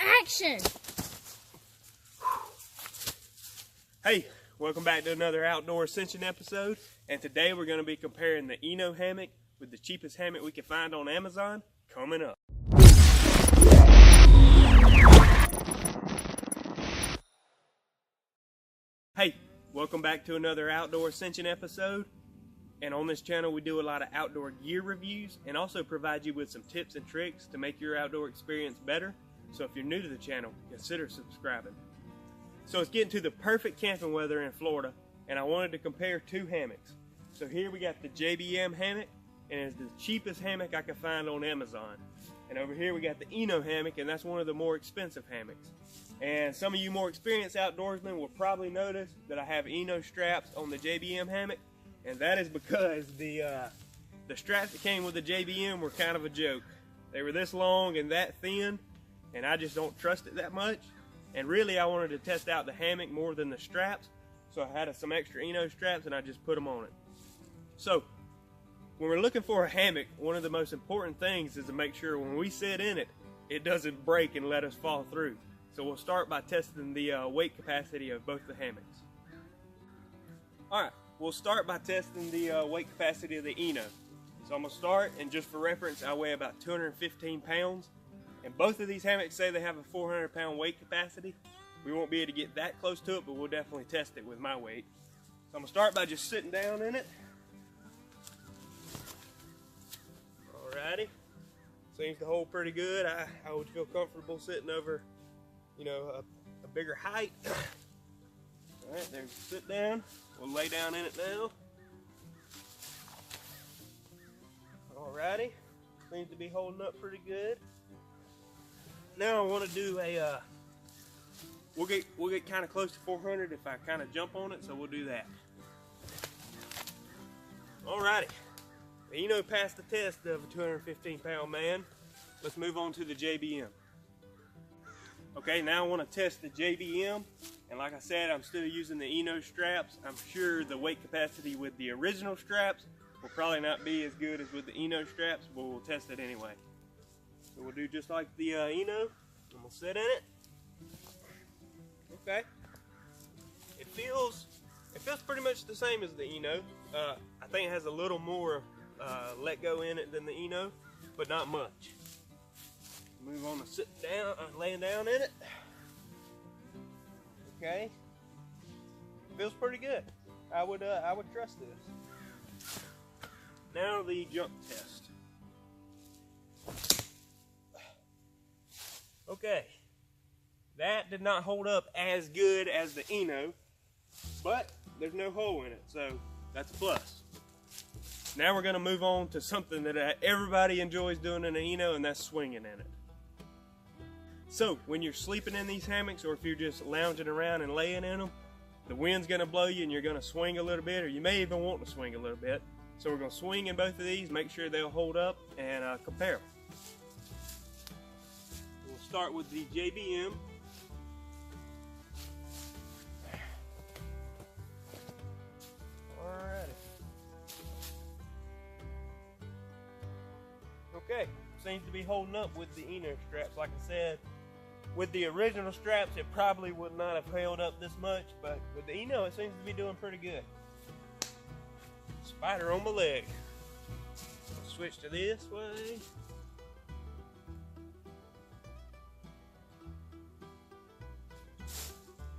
Action! Hey, welcome back to another Outdoor Ascension episode, and today we're going to be comparing the ENO Hammock with the cheapest hammock we can find on Amazon, coming up. Hey, welcome back to another Outdoor Ascension episode, and on this channel we do a lot of outdoor gear reviews and also provide you with some tips and tricks to make your outdoor experience better. So if you're new to the channel, consider subscribing. So it's getting to the perfect camping weather in Florida, and I wanted to compare two hammocks. So here we got the JBM Hammock, and it's the cheapest hammock I could find on Amazon. And over here we got the ENO Hammock, and that's one of the more expensive hammocks. And some of you more experienced outdoorsmen will probably notice that I have ENO straps on the JBM Hammock, and that is because the straps that came with the JBM were kind of a joke. They were this long and that thin, and I just don't trust it that much. And really I wanted to test out the hammock more than the straps, so I had some extra ENO straps and I just put them on it. So when we're looking for a hammock, one of the most important things is to make sure when we sit in it, it doesn't break and let us fall through. So we'll start by testing the weight capacity of both the hammocks. Alright, we'll start by testing the weight capacity of the ENO. So I'm going to start, and just for reference, I weigh about 215 pounds. And both of these hammocks say they have a 400-pound weight capacity. We won't be able to get that close to it, but we'll definitely test it with my weight. So I'm going to start by just sitting down in it. Alrighty. Seems to hold pretty good. I would feel comfortable sitting over, you know, a bigger height. Alright, there's sit down. We'll lay down in it now. Alrighty. Seems to be holding up pretty good. Now I want to do a, we'll get kind of close to 400 if I kind of jump on it, so we'll do that. Alrighty, the ENO passed the test of a 215-pound man. Let's move on to the JBM. Okay, now I want to test the JBM, and like I said, I'm still using the ENO straps. I'm sure the weight capacity with the original straps will probably not be as good as with the ENO straps, but we'll test it anyway. So we'll do just like the ENO, and we'll sit in it. Okay. It feels pretty much the same as the ENO. I think it has a little more let go in it than the ENO, but not much. Move on to sitting down, laying down in it. Okay. Feels pretty good. I would trust this. Now the jump test. Okay, that did not hold up as good as the ENO, but there's no hole in it, so that's a plus. Now we're going to move on to something that everybody enjoys doing in an ENO, and that's swinging in it. So when you're sleeping in these hammocks, or if you're just lounging around and laying in them, the wind's going to blow you and you're going to swing a little bit, or you may even want to swing a little bit. So we're going to swing in both of these, make sure they'll hold up, and compare them. Start with the JBM. Alrighty. Okay, seems to be holding up with the ENO straps. Like I said, with the original straps, it probably would not have held up this much, but with the ENO, it seems to be doing pretty good. Spider on my leg. Switch to this way.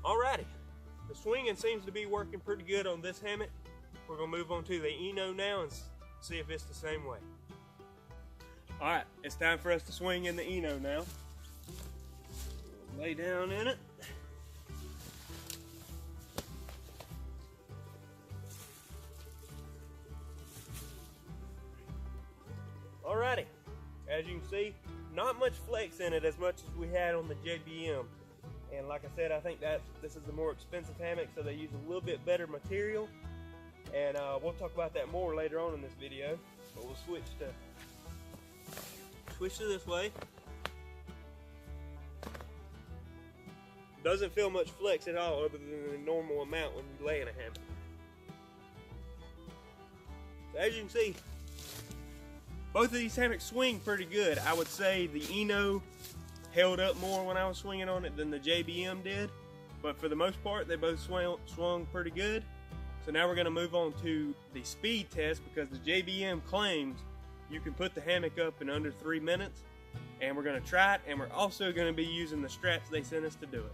Alrighty, the swinging seems to be working pretty good on this hammock. We're going to move on to the ENO now and see if it's the same way. Alright, it's time for us to swing in the ENO now. Lay down in it. Alrighty, as you can see, not much flex in it as much as we had on the JBM. And like I said, I think that this is a more expensive hammock, so they use a little bit better material. And we'll talk about that more later on in this video. But we'll switch to this way. Doesn't feel much flex at all other than the normal amount when you lay in a hammock. So as you can see, both of these hammocks swing pretty good. I would say the ENO held up more when I was swinging on it than the JBM did, but for the most part they both swung pretty good. So now we're going to move on to the speed test, because the JBM claims you can put the hammock up in under 3 minutes, and we're going to try it, and we're also going to be using the straps they sent us to do it.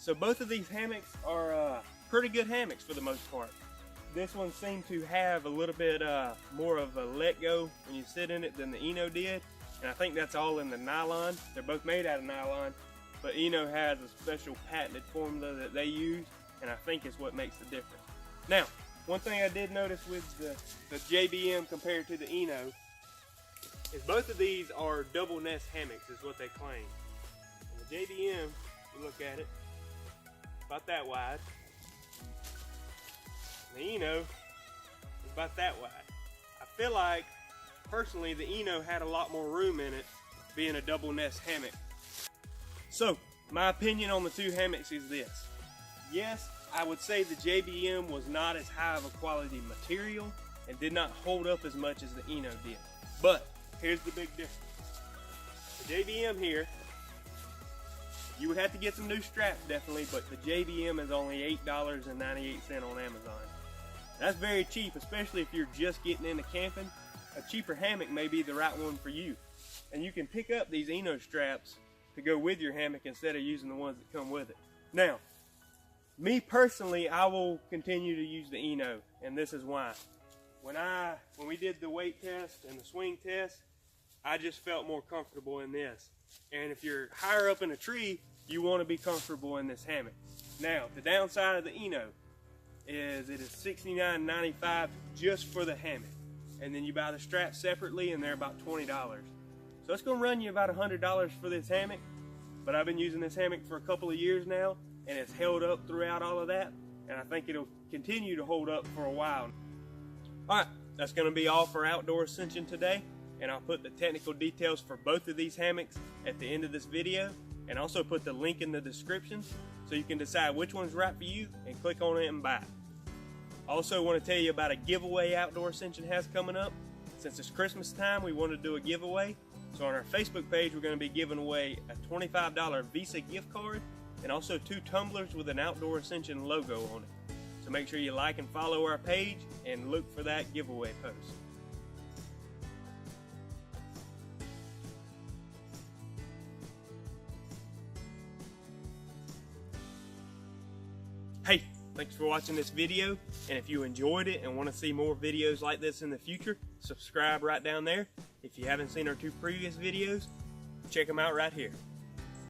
So both of these hammocks are pretty good hammocks for the most part. This one seemed to have a little bit more of a let go when you sit in it than the ENO did, and I think that's all in the nylon. They're both made out of nylon, but ENO has a special patented formula that they use, and I think it's what makes the difference. Now, one thing I did notice with the JBM compared to the ENO is both of these are double nest hammocks is what they claim. And the JBM, you look at it, about that wide. The ENO is about that wide. I feel like, personally, the ENO had a lot more room in it, being a double nest hammock. So, my opinion on the two hammocks is this. Yes, I would say the JBM was not as high of a quality material and did not hold up as much as the ENO did. But, here's the big difference. The JBM here, you would have to get some new straps definitely, but the JBM is only $8.98 on Amazon. That's very cheap, especially if you're just getting into camping. A cheaper hammock may be the right one for you. And you can pick up these ENO straps to go with your hammock instead of using the ones that come with it. Now, me personally, I will continue to use the ENO, and this is why. When we did the weight test and the swing test, I just felt more comfortable in this. And if you're higher up in a tree, you want to be comfortable in this hammock. Now, the downside of the ENO is it is $69.95 just for the hammock. And then you buy the straps separately and they're about $20. So it's going to run you about $100 for this hammock. But I've been using this hammock for a couple of years now, and it's held up throughout all of that. And I think it'll continue to hold up for a while. Alright, that's going to be all for Outdoor Ascension today. And I'll put the technical details for both of these hammocks at the end of this video, and also put the link in the description so you can decide which one's right for you and click on it and buy it. Also want to tell you about a giveaway Outdoor Ascension has coming up. Since it's Christmas time, we want to do a giveaway. So on our Facebook page, we're going to be giving away a $25 Visa gift card and also 2 tumblers with an Outdoor Ascension logo on it. So make sure you like and follow our page and look for that giveaway post. Hey, thanks for watching this video, and if you enjoyed it and want to see more videos like this in the future, subscribe right down there. If you haven't seen our 2 previous videos, check them out right here.